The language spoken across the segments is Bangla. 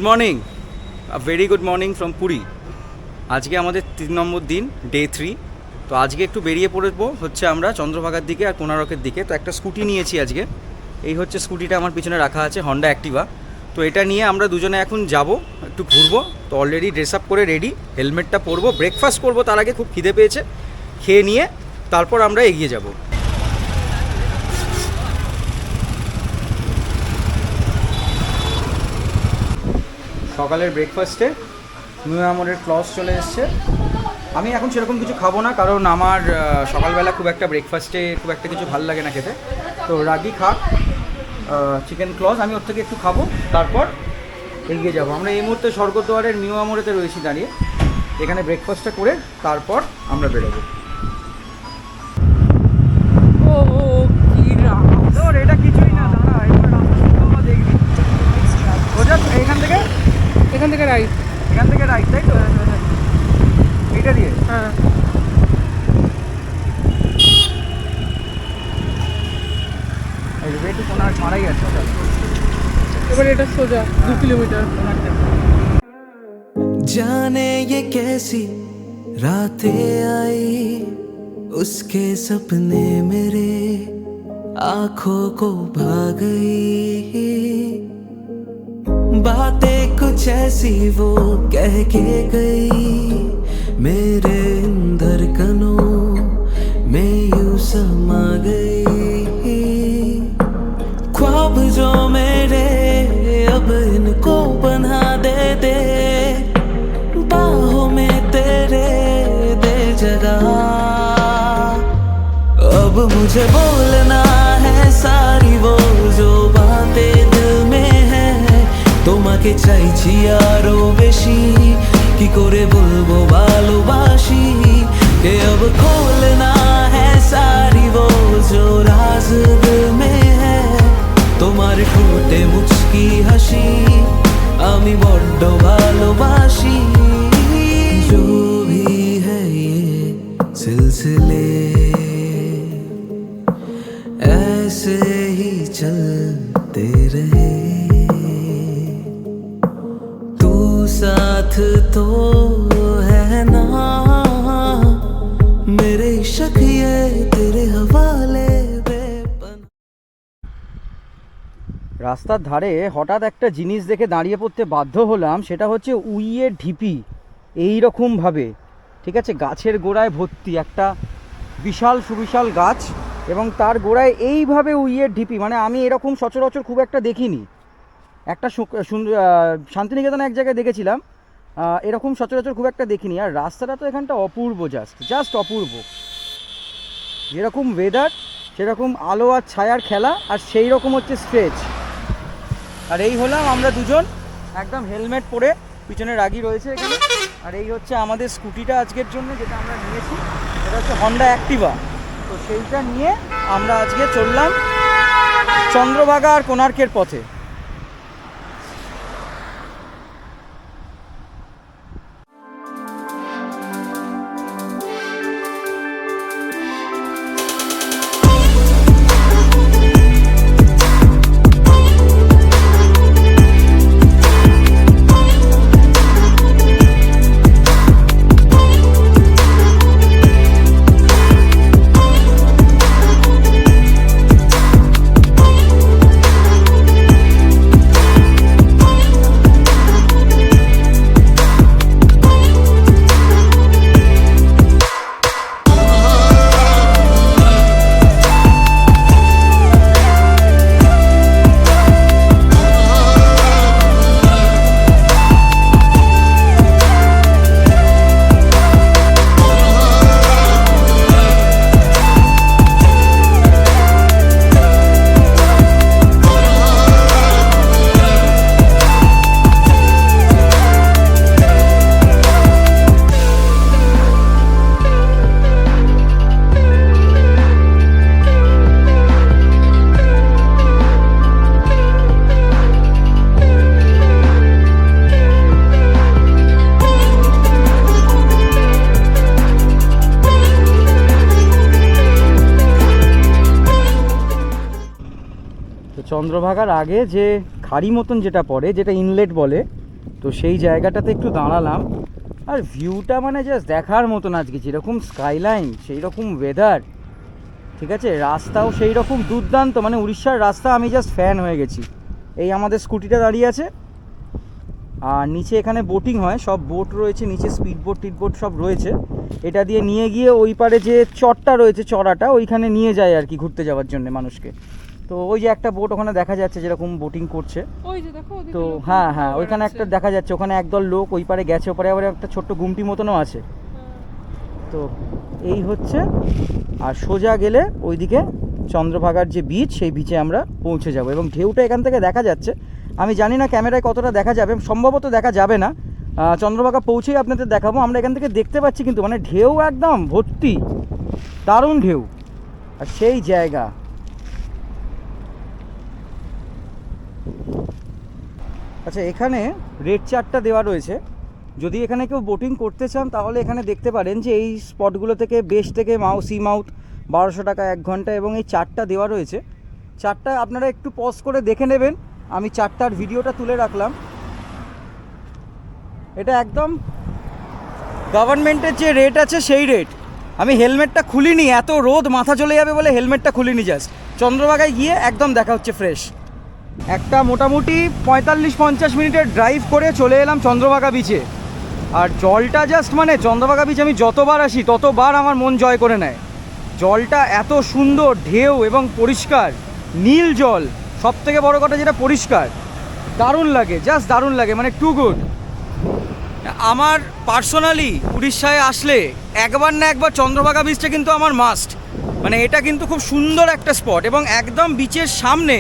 Good morning, very good morning from Puri. আজকে আমাদের 3 নম্বর দিন, ডে 3। তো আজকে একটু বেরিয়ে পড়বো হচ্ছে আমরা চন্দ্রভাগার দিকে আর কোনারকের দিকে। তো একটা স্কুটি নিয়েছি আজকে। এই হচ্ছে স্কুটিটা আমার পিছনে রাখা আছে, হন্ডা অ্যাক্টিভা। তো এটা নিয়ে আমরা দুজনে এখন যাব, একটু ঘুরবো। তো অলরেডি ড্রেস আপ করে রেডি, হেলমেটটা পরবো, ব্রেকফাস্ট করবো। তার আগে খুব খিদে পেয়েছে, খেয়ে নিয়ে তারপর আমরা এগিয়ে যাব। সকালের ব্রেকফাস্টে নিউ আমরের ক্লস চলে এসছে। আমি এখন সেরকম কিছু খাবো না, কারণ আমার সকালবেলা খুব একটা ব্রেকফাস্টে খুব একটা কিছু ভালো লাগে না খেতে। তো রাগি খাক চিকেন ক্লস, আমি ওর থেকে একটু খাবো, তারপর এগিয়ে যাবো। আমরা এই মুহূর্তে স্বর্গদ্বারের নিউ আমরেতে রয়েছি দাঁড়িয়ে। এখানে ব্রেকফাস্টটা করে তারপর আমরা বেরোবো। এটা কিছুই না, দাঁড়া, এবার রাস্তা দেখবি। এখান থেকে রাইট, তাই তো? এটা দিয়ে হ্যাঁ, একটু কোনার মারাই আছে। এবার এটা সোজা 2 কিলোমিটার। जाने ये कैसी रातें आई, उसके सपने मेरे आंखों को भा गई। बातें कुछ ऐसी वो कह के गई, मेरे अंदर कनों में यूं समा गई। ख्वाब जो मेरे अब इनको बना दे बाहों में तेरे दे जगह। अब मुझे बोलना है सारी वो जो बातें दिल में है। তোমাকে চাইছি আরো বেশি, কি করে বলবো ভালোবাসি। কে अब खोलना है सारी वो जो राज दिल में है। তোমার ঠোঁটে মুচকি হাসি আমি বড্ড ভালোবাসি। जो भी है ये सिलसिले ऐसे ही चलते रहे, तू साथ तो है ना मेरे इश्क ये तेरे हवाले। রাস্তার ধারে হঠাৎ একটা জিনিস দেখে দাঁড়িয়ে পড়তে বাধ্য হলাম, সেটা হচ্ছে উইয়ের ঢিপি। এই রকমভাবে, ঠিক আছে, গাছের গোড়ায় ভর্তি একটা বিশাল সুবিশাল গাছ, এবং তার গোড়ায় এইভাবে উইয়ের ঢিপি। মানে আমি এরকম সচরাচর খুব একটা দেখিনি। একটা শান্তিনিকেতনে এক জায়গায় দেখেছিলাম, এরকম সচরাচর খুব একটা দেখিনি। আর রাস্তাটা তো এখানটা অপূর্ব, জাস্ট অপূর্ব। যেরকম ওয়েদার সেরকম আলো আর ছায়ার খেলা, আর সেই রকম হচ্ছে স্ট্রেচ। আর এই হলাম আমরা দুজন, একদম হেলমেট পরে, পিছনে রাগি রয়েছে এখানে। আর এই হচ্ছে আমাদের স্কুটিটা আজকের জন্য, যেটা আমরা নিয়েছি, এটা হচ্ছে হন্ডা অ্যাক্টিভা। তো সেইটা নিয়ে আমরা আজকে চললাম চন্দ্রভাগা আর কোণার্কের পথে। চন্দ্রভাগার আগে যে খাড়ি মতন যেটা পড়ে, যেটা ইনলেট বলে, তো সেই জায়গাটাতে একটু দাঁড়ালাম, আর ভিউটা মানে জাস্ট দেখার মতন। আজকে যেরকম স্কাইলাইন সেই রকম ওয়েদার, ঠিক আছে, রাস্তাও সেই রকম দুর্দান্ত, মানে উড়িষ্যার রাস্তা আমি জাস্ট ফ্যান হয়ে গেছি। এই আমাদের স্কুটিটা দাঁড়িয়ে আছে, আর নিচে এখানে বোটিং হয়, সব বোট রয়েছে নিচে, স্পিড বোট টিট সব রয়েছে। এটা দিয়ে নিয়ে গিয়ে ওই পারে যে চরটা রয়েছে, চড়াটা, ওইখানে নিয়ে যায় আর কি ঘুরতে যাওয়ার জন্য মানুষকে। তো ওই যে একটা বোট ওখানে দেখা যাচ্ছে যেরকম বোটিং করছে, ওই যে দেখো ওদিকে তো লোক হ্যাঁ ঘুরতে হ্যাঁ ওইখানে একটা বেড়াচ্ছে। দেখা যাচ্ছে, ওখানে একদল লোক ওই পারে গেছে, ওপারে আবার একটা ছোট্ট গুমটি মতনও আছে। তো এই হচ্ছে, আর সোজা গেলে ওইদিকে চন্দ্রভাগার যে বিচ, সেই বিচে আমরা পৌঁছে যাব, এবং ঢেউটা এখান থেকে দেখা যাচ্ছে। আমি জানি না ক্যামেরায় কতটা দেখা যাবে, সম্ভবত দেখা যাবে না। চন্দ্রভাগা পৌঁছেই আপনাদের দেখাবো। আমরা এখান থেকে দেখতে পাচ্ছি কিন্তু মানে ঢেউ একদম ভর্তি, দারুণ ঢেউ, আর সেই জায়গা। আচ্ছা, এখানে রেড চার্টটা দেওয়া রয়েছে, যদি এখানে কেউ বোটিং করতে চান তাহলে এখানে দেখতে পারেন যে এই স্পটগুলো থেকে বেস থেকে সি মাউথ 1200 টাকা 1 ঘন্টা, এবং এই চার্টটা দেওয়া রয়েছে। চার্টটা আপনারা একটু পজ করে দেখে নেবেন, আমি চার্টটার ভিডিওটা তুলে রাখলাম। এটা একদম গভর্নমেন্টের যে রেট আছে সেই রেট। আমি হেলমেটটা খুলিনি, এত রোদ মাথা চলে যাবে বলে হেলমেটটা খুলিনি, জাস্ট চন্দ্রভাগায় গিয়ে একদম দেখা হচ্ছে ফ্রেশ। একটা মোটামুটি 45-50 মিনিটের ড্রাইভ করে চলে এলাম চন্দ্রভাগা বিচে, আর জলটা জাস্ট মানে চন্দ্রভাগা বিচ আমি যতবার আসি ততবার আমার মন জয় করে নেয়। জলটা এত সুন্দর, ঢেউ এবং পরিষ্কার নীল জল, সব থেকে বড় কথা যেটা পরিষ্কার, দারুণ লাগে, জাস্ট দারুণ লাগে, মানে টু গুড। আমার পার্সোনালি উড়িষ্যায় আসলে একবার না একবার চন্দ্রভাগা বিচটা কিন্তু আমার মাস্ট। মানে এটা কিন্তু খুব সুন্দর একটা স্পট, এবং একদম বিচের সামনে,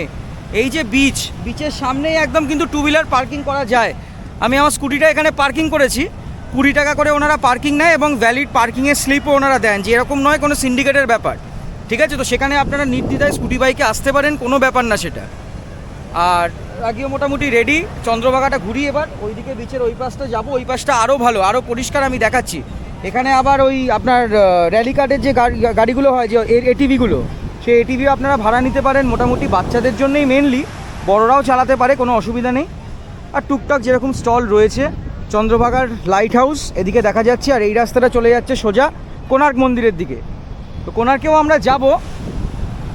এই যে বিচের সামনেই একদম কিন্তু টু হুইলার পার্কিং করা যায়। আমি আমার স্কুটিটা এখানে পার্কিং করেছি, 20 টাকা করে ওনারা পার্কিং নেয়, এবং ভ্যালিড পার্কিংয়ের স্লিপও ওনারা দেন, যে এরকম নয় কোনো সিন্ডিকেটের ব্যাপার, ঠিক আছে। তো সেখানে আপনারা নির্দ্বিধায় স্কুটি বাইকে আসতে পারেন, কোনো ব্যাপার না সেটা। আর আগেও মোটামুটি রেডি, চন্দ্রভাগাটা ঘুরি এবার, ওইদিকে বিচের ওই পাশটা যাবো, ওই পাশটা আরও ভালো, আরও পরিষ্কার আমি দেখাচ্ছি। এখানে আবার ওই আপনার র্যালি কার্ডের যে গাড়িগুলো হয়, যে এটিভিগুলো, সেই এটিভিও আপনারা ভাড়া নিতে পারেন, মোটামুটি বাচ্চাদের জন্যই মেনলি, বড়রাও চালাতে পারে, কোনো অসুবিধা নেই। আর টুকটাক যেরকম স্টল রয়েছে, চন্দ্রভাগার লাইট হাউস এদিকে দেখা যাচ্ছে, আর এই রাস্তাটা চলে যাচ্ছে সোজা কোণার্ক মন্দিরের দিকে। তো কোণার্কেও আমরা যাব,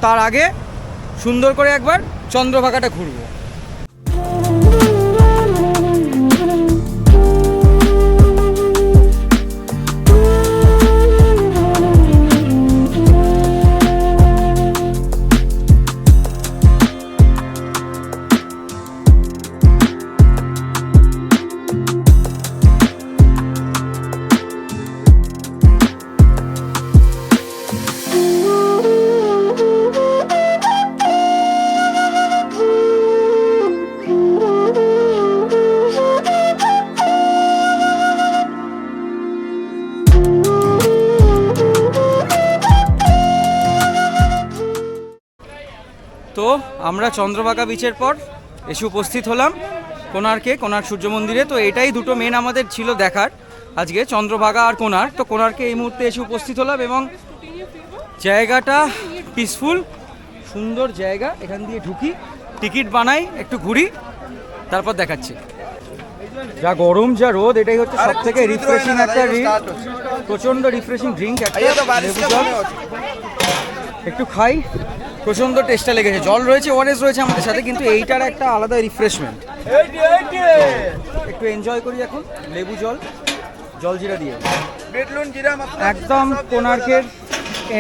তার আগে সুন্দর করে একবার চন্দ্রভাগাটা ঘুরবো। তো আমরা চন্দ্রভাগা বিচের পর এসে উপস্থিত হলাম কোণার্ক সূর্য মন্দিরে। তো এটাই দুটো মেন আমাদের ছিল দেখার আজকে, চন্দ্রভাগা আর কোণার্ক। তো কোণার্কে এই মুহূর্তে এসে উপস্থিত হলাম, এবং জায়গাটা পিসফুল, সুন্দর জায়গা। এখান দিয়ে ঢুকি, টিকিট বানাই, একটু ঘুরি, তারপর দেখাচ্ছি। যা গরম, যা রোদ, এটাই হচ্ছে সব থেকে রিফ্রেশিং একটা প্রচণ্ড রিফ্রেশিং ড্রিঙ্ক একটা, লেবু জল একটু খাই, প্রচণ্ড টেস্টটা লেগেছে। জল রয়েছে, ওআরএস রয়েছে আমাদের সাথে, কিন্তু এইটার একটা আলাদা রিফ্রেশমেন্ট, একটু এনজয় করি এখন। লেবু জল, জলজিরা দিয়ে, একদম কোণার্কের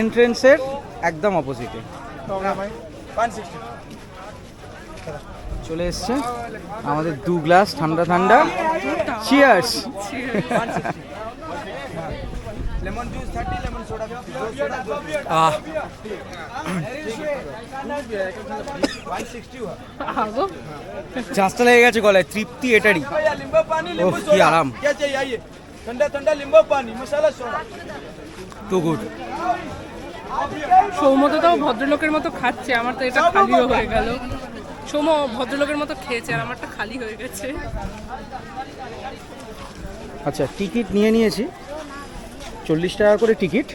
এন্ট্রেন্সের একদম অপোজিটে চলে এসছে আমাদের 2 গ্লাস ঠান্ডা ঠান্ডা। Cheers. Lemon juice 30, lemon soda 50। চাঁচটা লেগে গেছে গলায়, তৃপ্তি এটারই। ওহ, কি আরাম, ঠান্ডা ঠান্ডা লিম্বু পানি, মশলা সোডা, টু গুড। সৌমতো তাও ভদ্রলোকের মতো খাচ্ছে, আমার তো এটা খালিও হয়ে গেল। সৌম ভদ্রলোকের মতো খেয়েছে, আর আমারটা খালি হয়ে গেছে। আচ্ছা, টিকিট নিয়ে নিয়েছি, 40 টাকা করে টিকিট,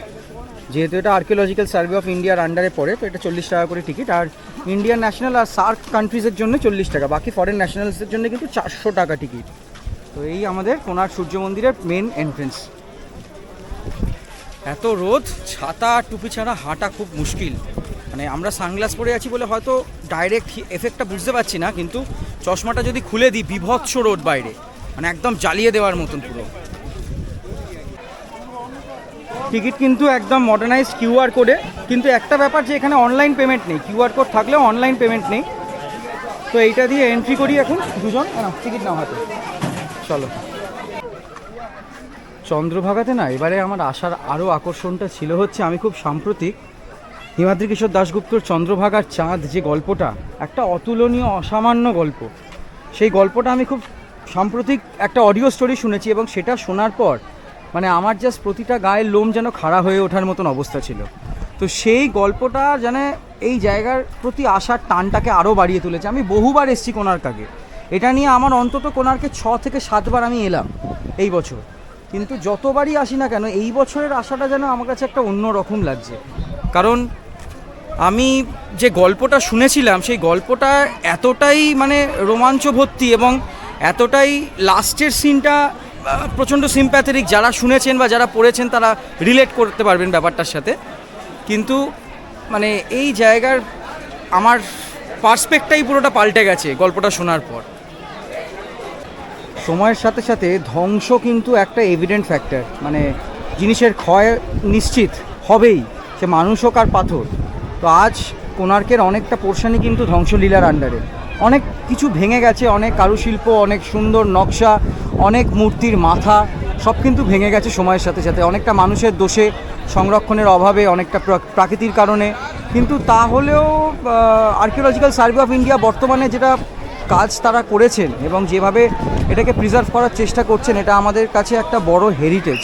যেহেতু এটা আর্কিওলজিক্যাল সার্ভে অফ ইন্ডিয়ার আন্ডারে পড়ে, তো এটা 40 টাকা করে টিকিট। আর ইন্ডিয়ান ন্যাশনাল আর সার্ক কান্ট্রিজের জন্য 40 টাকা, বাকি ফরেন ন্যাশনালসের জন্য কিন্তু 400 টাকা টিকিট। তো এই আমাদের কোণার্ক সূর্য মন্দিরের মেন এন্ট্রেন্স। এত রোদ, ছাতা আর টুপি ছাড়া হাঁটা খুব মুশকিল। মানে আমরা সানগ্লাস পরে আছি বলে হয়তো ডাইরেক্ট এফেক্টটা বুঝতে পারছি না, কিন্তু চশমাটা যদি খুলে দিই বিভৎস রোদ বাইরে, মানে একদম জ্বালিয়ে দেওয়ার মতন পুরো। টিকিট কিন্তু একদম মডার্নাইজ কিউআর কোডে, কিন্তু একটা ব্যাপার যে এখানে অনলাইন পেমেন্ট নেই, কিউআর কোড থাকলেও অনলাইন পেমেন্ট নেই। তো এইটা দিয়ে এন্ট্রি করি এখন দুজন, টিকিট নাও হাতে, চলো। চন্দ্রভাগাতে না এবারে আমার আসার আরও আকর্ষণটা ছিল হচ্ছে, আমি খুব সাম্প্রতিক হিমাদ্রি কিশোর দাশগুপ্তর চন্দ্রভাগার চাঁদ যে গল্পটা, একটা অতুলনীয় অসামান্য গল্প, সেই গল্পটা আমি খুব সাম্প্রতিক একটা অডিও স্টোরি শুনেছি, এবং সেটা শোনার পর মানে আমার জাস্ট প্রতিটা গায়ের লোম যেন খাড়া হয়ে ওঠার মতন অবস্থা ছিল। তো সেই গল্পটা যেন এই জায়গার প্রতি আসার টানটাকে আরও বাড়িয়ে তুলেছে। আমি বহুবার এসেছি কোণার্ক আগে, এটা নিয়ে আমার অন্তত কোণার্কে 6 থেকে 7 বার আমি এলাম এই বছর, কিন্তু যতবারই আসি না কেন এই বছরের আশাটা যেন আমার কাছে একটা অন্য রকম লাগছে। কারণ আমি যে গল্পটা শুনেছিলাম সেই গল্পটা এতটাই মানে রোমাঞ্চ ভর্তি, এবং এতটাই লাস্টের সিনটা প্রচণ্ড সিম্প্যাথেটিক, যারা শুনেছেন বা যারা পড়েছেন তারা রিলেট করতে পারবেন ব্যাপারটার সাথে। কিন্তু মানে এই জায়গার আমার পার্সপেক্টটাই পুরোটা পাল্টে গেছে গল্পটা শোনার পর। সময়ের সাথে সাথে ধ্বংস কিন্তু একটা এভিডেন্ট ফ্যাক্টর, মানে জিনিসের ক্ষয় নিশ্চিত হবেই, সে মানুষ হোক আর পাথর। তো আজ কোণার্কের অনেকটা পোর্শনই কিন্তু ধ্বংসলীলার আন্ডারে, অনেক কিছু ভেঙে গেছে, অনেক কারুশিল্প, অনেক সুন্দর নকশা, অনেক মূর্তির মাথা সব কিন্তু ভেঙে গেছে সময়ের সাথে সাথে, অনেকটা মানুষের দোষে, সংরক্ষণের অভাবে, অনেকটা প্রাকৃতির কারণে। কিন্তু তাহলেও আর্কিওলজিক্যাল সার্ভে অফ ইন্ডিয়া বর্তমানে যেটা কাজ তারা করেছেন এবং যেভাবে এটাকে প্রিজার্ভ করার চেষ্টা করছেন, এটা আমাদের কাছে একটা বড় হেরিটেজ।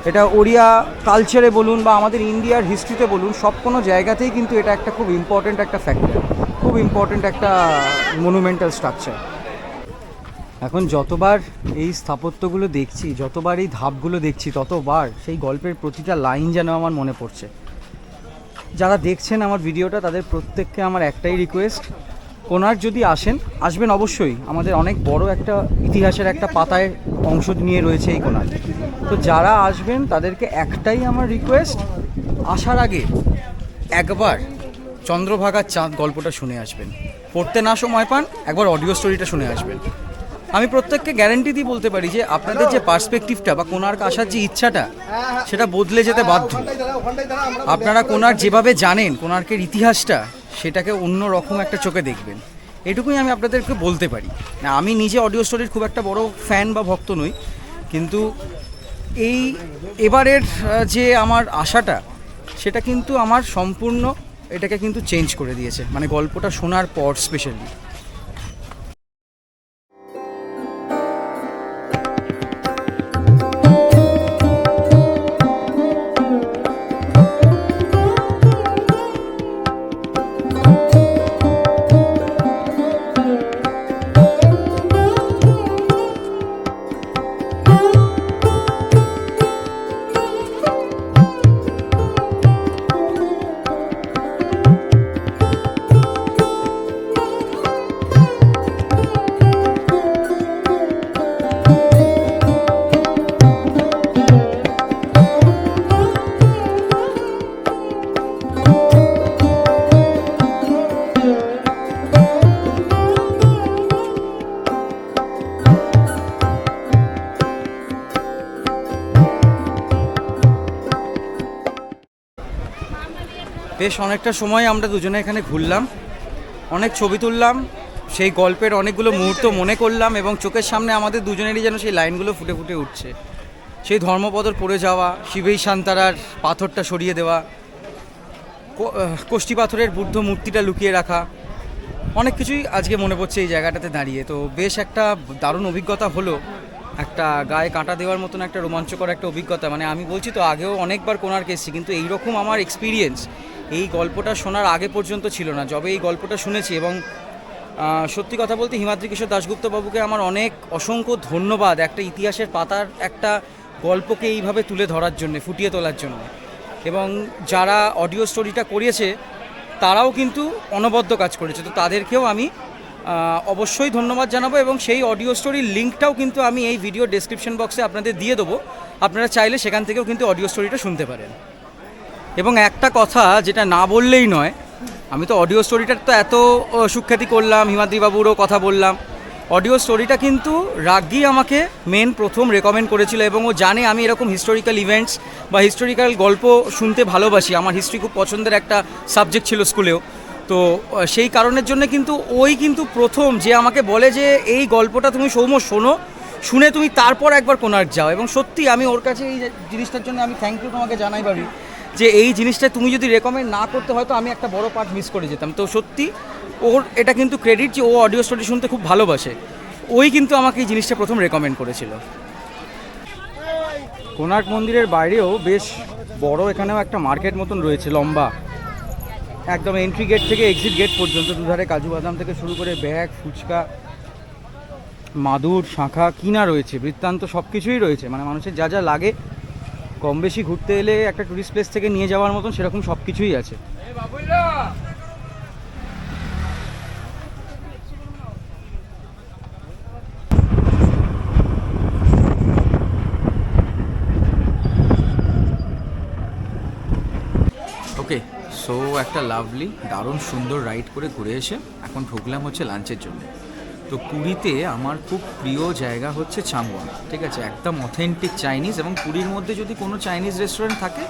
এটা ওড়িয়া কালচারে বলুন বা আমাদের ইন্ডিয়ার হিস্ট্রিতে বলুন, সব কোনো জায়গাতেই কিন্তু এটা একটা খুব ইম্পর্ট্যান্ট একটা ফ্যাক্টর, খুব ইম্পর্ট্যান্ট একটা মনুমেন্টাল স্ট্রাকচার। এখন যতবার এই স্থাপত্যগুলো দেখছি, যতবার এই ধাপগুলো দেখছি, ততবার সেই গল্পের প্রতিটা লাইন যেন আমার মনে পড়ছে। যারা দেখছেন আমার ভিডিওটা তাদের প্রত্যেককে আমার একটাই রিকোয়েস্ট, কোণার্ক যদি আসবেন অবশ্যই, আমাদের অনেক বড় একটা ইতিহাসের একটা পাতায় অংশ নিয়ে রয়েছে এই কোণার্ক। তো যারা আসবেন তাদেরকে একটাই আমার রিকোয়েস্ট, আসার আগে একবার চন্দ্রভাগার চাঁদ গল্পটা শুনে আসবেন, পড়তে না সময় পান একবার অডিও স্টোরিটা শুনে আসবেন। আমি প্রত্যেককে গ্যারেন্টি দিয়ে বলতে পারি যে আপনাদের যে পার্সপেক্টিভটা বা কোণার্ক আসার যে ইচ্ছাটা, সেটা বদলে যেতে বাধ্য। আপনারা কোণার্ক যেভাবে জানেন, কোণার্কের ইতিহাসটা, সেটাকে অন্য রকম একটা চোখে দেখবেন, এটুকুই আমি আপনাদেরকে বলতে পারি। না, আমি নিজে অডিও স্টোরির খুব একটা বড় ফ্যান বা ভক্ত নই, কিন্তু এবারের যে আমার আশাটা, সেটা কিন্তু আমার সম্পূর্ণ এটাকে কিন্তু চেঞ্জ করে দিয়েছে, মানে গল্পটা শোনার পর স্পেশালি। বেশ অনেকটা সময় আমরা দুজনে এখানে ঘুরলাম, অনেক ছবি তুললাম, সেই গল্পের অনেকগুলো মুহূর্ত মনে করলাম, এবং চোখের সামনে আমাদের দুজনেরই যেন সেই লাইনগুলো ফুটে ফুটে উঠছে। সেই ধর্মপদর পড়ে যাওয়া, শিবেই শান্তারার পাথরটা সরিয়ে দেওয়া, কোষ্ঠী পাথরের বুদ্ধ মূর্তিটা লুকিয়ে রাখা, অনেক কিছুই আজকে মনে পড়ছে এই জায়গাটাতে দাঁড়িয়ে। তো বেশ একটা দারুণ অভিজ্ঞতা হলো, একটা গায়ে কাঁটা দেওয়ার মতন একটা রোমাঞ্চকর একটা অভিজ্ঞতা। মানে আমি বলছি তো, আগেও অনেকবার কোণার্ক এসেছি, কিন্তু এইরকম আমার এক্সপিরিয়েন্স এই গল্পটা শোনার আগে পর্যন্ত ছিল না। যবে এই গল্পটা শুনেছি, এবং সত্যি কথা বলতে হিমাদ্রি কিশোর দাশগুপ্ত বাবুকে আমার অসংখ্য ধন্যবাদ, একটা ইতিহাসের পাতার একটা গল্পকে এইভাবে তুলে ধরার জন্য, ফুটিয়ে তোলার জন্য। এবং যারা অডিও স্টোরিটা করিয়েছে তারাও কিন্তু অনবদ্য কাজ করেছে, তো তাদেরকেও আমি অবশ্যই ধন্যবাদ জানাবো, এবং সেই অডিও স্টোরির লিঙ্কটাও কিন্তু আমি এই ভিডিও ডেসক্রিপশন বক্সে আপনাদের দিয়ে দেবো। আপনারা চাইলে সেখান থেকেও কিন্তু অডিও স্টোরিটা শুনতে পারেন। এবং একটা কথা যেটা না বললেই নয়, আমি তো অডিও স্টোরিটার তো এত সুখ্যাতি করলাম, হিমাদ্রিবাবুরও কথা বললাম, অডিও স্টোরিটা কিন্তু রাগ্গি আমাকে মেন প্রথম রেকমেন্ড করেছিল, এবং ও জানে আমি এরকম হিস্টোরিক্যাল ইভেন্টস বা হিস্টোরিক্যাল গল্প শুনতে ভালোবাসি। আমার হিস্ট্রি খুব পছন্দের একটা সাবজেক্ট ছিল স্কুলেও। তো সেই কারণের জন্য কিন্তু ওই কিন্তু প্রথম যে আমাকে বলে যে এই গল্পটা তুমি সৌম্য শোনো, শুনে তুমি তারপর একবার কোণার্ক যাও। এবং সত্যি আমি ওর কাছে এই জিনিসটার জন্য আমি থ্যাংক ইউ তোমাকে জানাই ভাবি, যে এই জিনিসটা তুমি যদি রেকমেন্ড না করতে হয়তো আমি একটা বড় পার্ট মিস করে যেতাম। তো সত্যি ওর এটা কিন্তু ক্রেডিট যে ও অডিও স্টোরি শুনতে খুব ভালোবাসে, ওই কিন্তু আমাকে এই জিনিসটা প্রথম রেকমেন্ড করেছিল। কোণার্ক মন্দিরের বাইরেও বেশ বড় এখানেও একটা মার্কেট মতন রয়েছে, লম্বা একদম এন্ট্রি গেট থেকে এক্সিট গেট পর্যন্ত। দুধারে কাজু বাদাম থেকে শুরু করে ব্যাগ, ফুচকা, মাদুর, শাঁখা কিনা রয়েছে, বৃত্তান্ত সব কিছুই রয়েছে। মানে মানুষের যা যা লাগে কম বেশি ঘুরতে এলে একটা টুরিস্ট প্লেস থেকে নিয়ে যাওয়ার মতন সেরকম সব কিছুই আছে। ওকে, সো একটা লাভলি দারুণ সুন্দর রাইড করে ঘুরে এসে এখন ঢুকলাম হচ্ছে লাঞ্চের জন্য। তো পুরীতে আমার খুব প্রিয় জায়গা হচ্ছে চাংওয়া, ঠিক আছে, একদম অথেন্টিক চাইনিজ। এবং পুরীর মধ্যে যদি কোনো চাইনিজ রেস্টুরেন্ট থাকে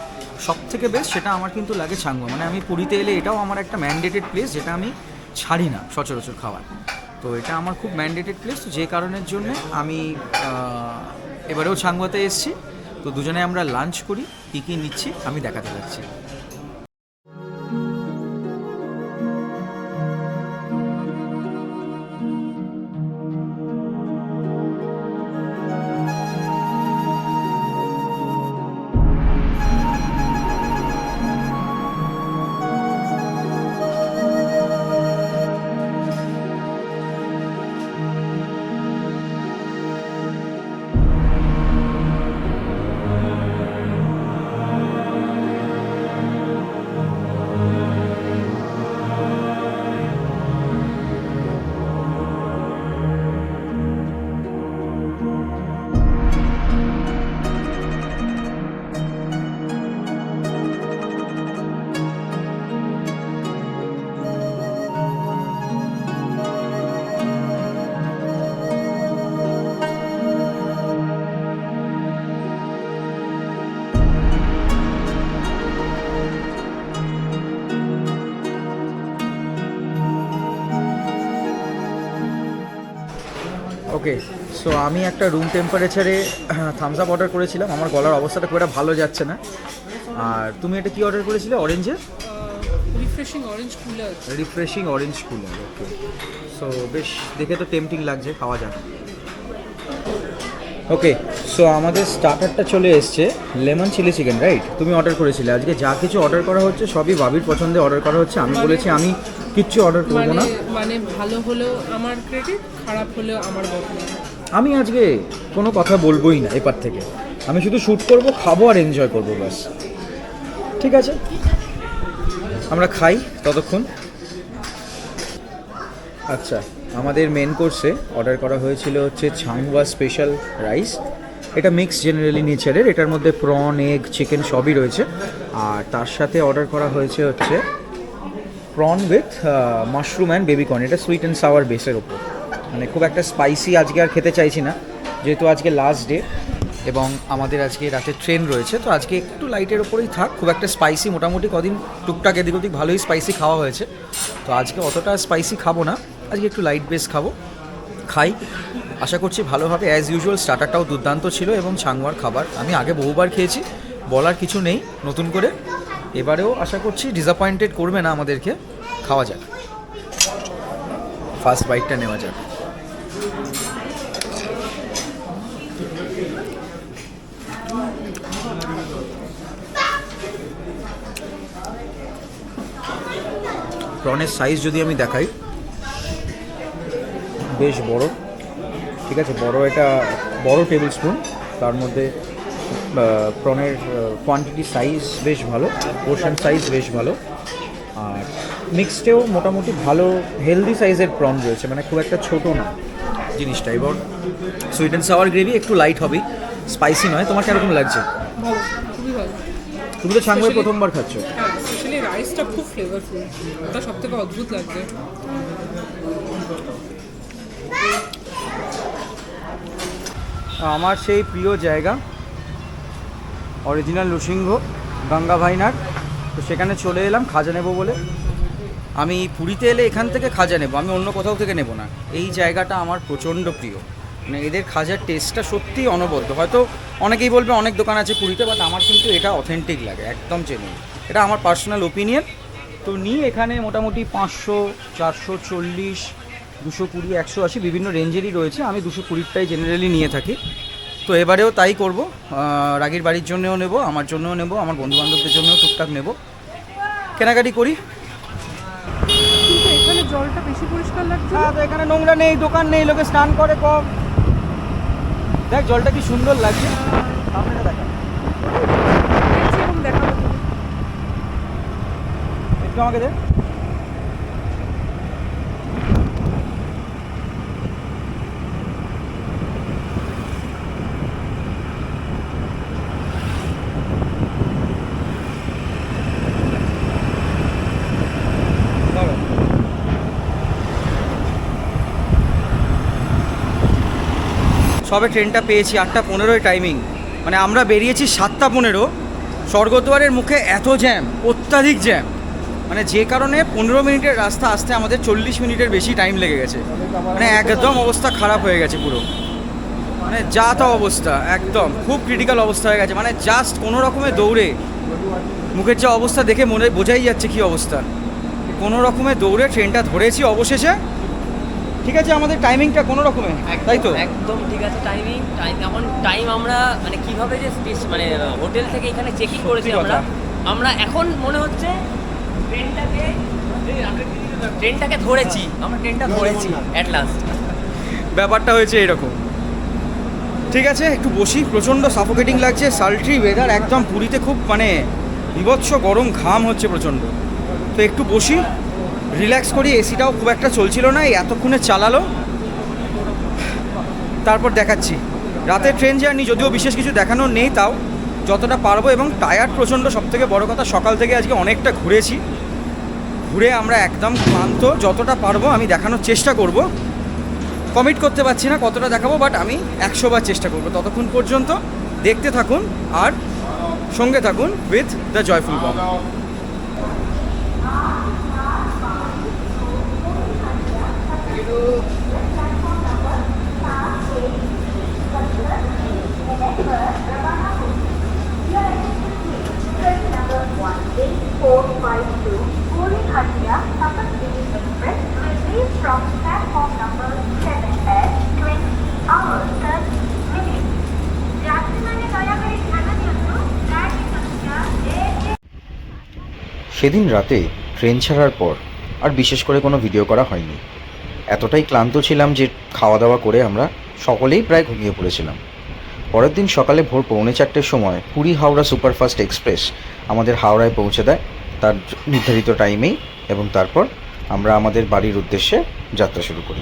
সব থেকে বেস্ট সেটা আমার কিন্তু লাগে চাংওয়া। মানে আমি পুরীতে এলে এটাও আমার একটা ম্যান্ডেটেড প্লেস, যেটা আমি ছাড়ি না সচরাচর খাওয়ার। তো এটা আমার খুব ম্যান্ডেটেড প্লেস, তো যে কারণের জন্য আমি এবারেও চাংওয়াতে এসেছি। তো দুজনে আমরা লাঞ্চ করি, কী কী নিচ্ছি আমি দেখাতে যাচ্ছি। ওকে, সো আমি একটা রুম টেম্পারেচারে থামস আপ অর্ডার করেছিলাম। আমার গলার অবস্থাটা খুব একটা ভালো যাচ্ছে না। আর তুমি এটা কি অর্ডার করেছিলে? অরেঞ্জের refreshing orange cooler. Refreshing orange cooler, okay. So বেশ দেখে তো টেম্পটিং লাগছে, খাওয়া যাক। ওকে, সো আমাদের স্টার্টারটা চলে এসছে, লেমন চিলি চিকেন, রাইট? তুমি অর্ডার করেছিলে। আজকে যা কিছু অর্ডার করা হচ্ছে সবই বাবির পছন্দে অর্ডার করা হচ্ছে। আমি বলেছি আমি কিচ্ছু অর্ডার করবো না। মানে ভালো হলেও আমার ক্রেডিট, খারাপ হলেও আমার বদনাম। আমি আজকে কোনো কথা বলবোই না এপার থেকে। আমি শুধু শ্যুট করব, খাবো আর এনজয় করবো, ব্যাস। ঠিক আছে, আমরা খাই ততক্ষণ। আচ্ছা, আমাদের মেন কোর্সে অর্ডার করা হয়েছিল হচ্ছে চাংওয়া স্পেশাল রাইস। এটা মিক্স জেনারেলি নেচারের, এটার মধ্যে প্রন, এগ, চিকেন সবই রয়েছে। আর তার সাথে অর্ডার করা হয়েছে হচ্ছে prawn with mushroom and baby corn. এটা সুইট অ্যান্ড সাওয়ার বেসের ওপর। মানে খুব একটা স্পাইসি আজকে আর খেতে চাইছি না, যেহেতু আজকে লাস্ট ডে এবং আমাদের আজকে রাতে ট্রেন রয়েছে। তো আজকে একটু লাইটের ওপরেই থাক, খুব একটা স্পাইসি মোটামুটি কদিন টুকটাক এদিক ওদিক ভালোই স্পাইসি খাওয়া হয়েছে। তো আজকে অতটা স্পাইসি খাবো না, আজকে একটু লাইট বেস খাবো। খাই, আশা করছি ভালো হবে। অ্যাজ ইউজুয়াল স্টার্টারটাও দুর্দান্ত ছিল এবং চাংওয়ার খাবার আমি আগে বহুবার খেয়েছি, বলার কিছু নেই নতুন করে। এবারেও আশা করছি ডিসঅ্যাপয়েন্টেড করবে না আমাদেরকে। খাওয়া যাক, ফার্স্ট বাইটটা নেওয়া যাক। প্রনের সাইজ যদি আমি দেখাই, বেশ বড়, ঠিক আছে, বড়, এটা বড় টেবিল স্পুন। তার মধ্যে প্রনের কোয়ান্টিটি সাইজ বেশ ভালো, পোর্শন সাইজ বেশ ভালো। আর মিক্সডেও মোটামুটি ভালো হেলদি সাইজের প্রন রয়েছে, মানে খুব একটা ছোট না জিনিসটা। এবার সুইট অ্যান্ড সাওয়ার গ্রেভি একটু লাইট হবে, স্পাইসি নয়। তোমার কিরকম লাগছে? ভালো, খুবই ভালো। তুমি তো চাংমাই প্রথমবার খাচ্ছ। হ্যাঁ, স্পেশালি রাইসটা খুব ফ্লেভারফুল, ওটা সব থেকে অদ্ভুত লাগছে। আমার সেই প্রিয় জায়গা অরিজিনাল নৃসিংহ গঙ্গা ভাইনার, তো সেখানে চলে এলাম খাজা নেব বলে। আমি পুরীতে এলে এখান থেকে খাজা নেব, আমি অন্য কোথাও থেকে নেব না। এই জায়গাটা আমার প্রচণ্ড প্রিয়, মানে এদের খাজার টেস্টটা সত্যিই অনবদ্য। হয়তো অনেকেই বলবে অনেক দোকান আছে পুরীতে, বাট আমার কিন্তু এটা অথেন্টিক লাগে, একদম জেনুইন। এটা আমার পার্সোনাল ওপিনিয়ন। তো নিই এখানে মোটামুটি 500, 440, 220, 180 বিভিন্ন রেঞ্জেরই রয়েছে। আমি 220টাই জেনারেলি নিয়ে থাকি। তো এবারেও তাই করব। রাগীর বাড়ির জন্যও নেব, আমার জন্যও নেব, আমার বন্ধুবান্ধবদের জন্যও টুকটাক নেব, কেনাকাটি করি। কিন্তু এখানে জলটা বেশি পরিষ্কার লাগছে। তো এখানে নোংরা নেই, দোকান নেই, লোকে স্নান করে কম। দেখ জলটা কি সুন্দর লাগছে, সামনেটা দেখা। এরকম দেখাবো তুমি। একটু আমাকে দে। সবে ট্রেনটা পেয়েছি 8:15 টাইমিং, মানে আমরা বেরিয়েছি 7:15। স্বর্গদ্বারের মুখে এত জ্যাম, অত্যাধিক জ্যাম, মানে যে কারণে 15 মিনিটের রাস্তা আসতে আমাদের 40 মিনিটের বেশি টাইম লেগে গেছে। মানে একদম অবস্থা খারাপ হয়ে গেছে পুরো, মানে যা তা অবস্থা, একদম খুব ক্রিটিক্যাল অবস্থা হয়ে গেছে। মানে জাস্ট কোনো রকমে দৌড়ে, মুখের যে অবস্থা দেখে মনে বোঝাই যাচ্ছে কী অবস্থা, কোনো রকমে দৌড়ে ট্রেনটা ধরেছি অবশেষে। ঠিক আছে, আমাদের টাইমিংটা কোনো রকমে, তাই তো? একদম ঠিক আছে টাইমিং। এখন টাইম আমরা মানে কিভাবে যে মানে হোটেল থেকে এখানে চেকিং করেছি আমরা এখন মনে হচ্ছে ট্রেনটাকে ধরেছি, আমরা ট্রেনটা ধরেছি অ্যাট লাস্ট। ব্যাপারটা হয়েছে এরকম। ঠিক আছে, একটু বসি, প্রচণ্ড সাফোকেটিং লাগছে, সালট্রি ওয়েদার একদম। পুরীতে খুব মানে বিভৎস গরম, ঘাম হচ্ছে প্রচণ্ড। তো একটু বসি, রিল্যাক্স করি। এসিটাও খুব একটা চলছিল না, এই এতক্ষণে চালালো। তারপর দেখাচ্ছি রাতের ট্রেন জার্নি, যদিও বিশেষ কিছু দেখানোর নেই, তাও যতটা পারবো। এবং টায়ার্ড প্রচণ্ড, সবথেকে বড় কথা সকাল থেকে আজকে অনেকটা ঘুরেছি, ঘুরে আমরা একদম ক্লান্ত। যতটা পারবো আমি দেখানোর চেষ্টা করব। কমিট করতে পারছি না কতটা দেখাবো, বাট আমি 100 বার চেষ্টা করব। ততক্ষণ পর্যন্ত দেখতে থাকুন আর সঙ্গে থাকুন উইথ দ্য জয়ফুল বম। From platform number 7 at 20 hours 30 minutes. যাত্রীମାନେ দয়াকରି ଧ୍ୟାନ ଦିଅନ୍ତୁ, ଗାଡ଼ି ସଂଖ୍ୟା সেদিন রাতে ট্রেন ছাড়ার পর আর বিশেষ করে কোনো ভিডিও করা হয়নি। এতটাই ক্লান্ত ছিলাম যে খাওয়া দাওয়া করে আমরা সকলেই প্রায় ঘুমিয়ে পড়েছিলাম। পরের দিন সকালে ভোর 4:45-র সময় পুরী হাওড়া সুপারফাস্ট এক্সপ্রেস আমাদের হাওড়ায় পৌঁছে দেয় তার নির্ধারিত টাইমেই, এবং তারপর আমরা আমাদের বাড়ির উদ্দেশ্যে যাত্রা শুরু করি।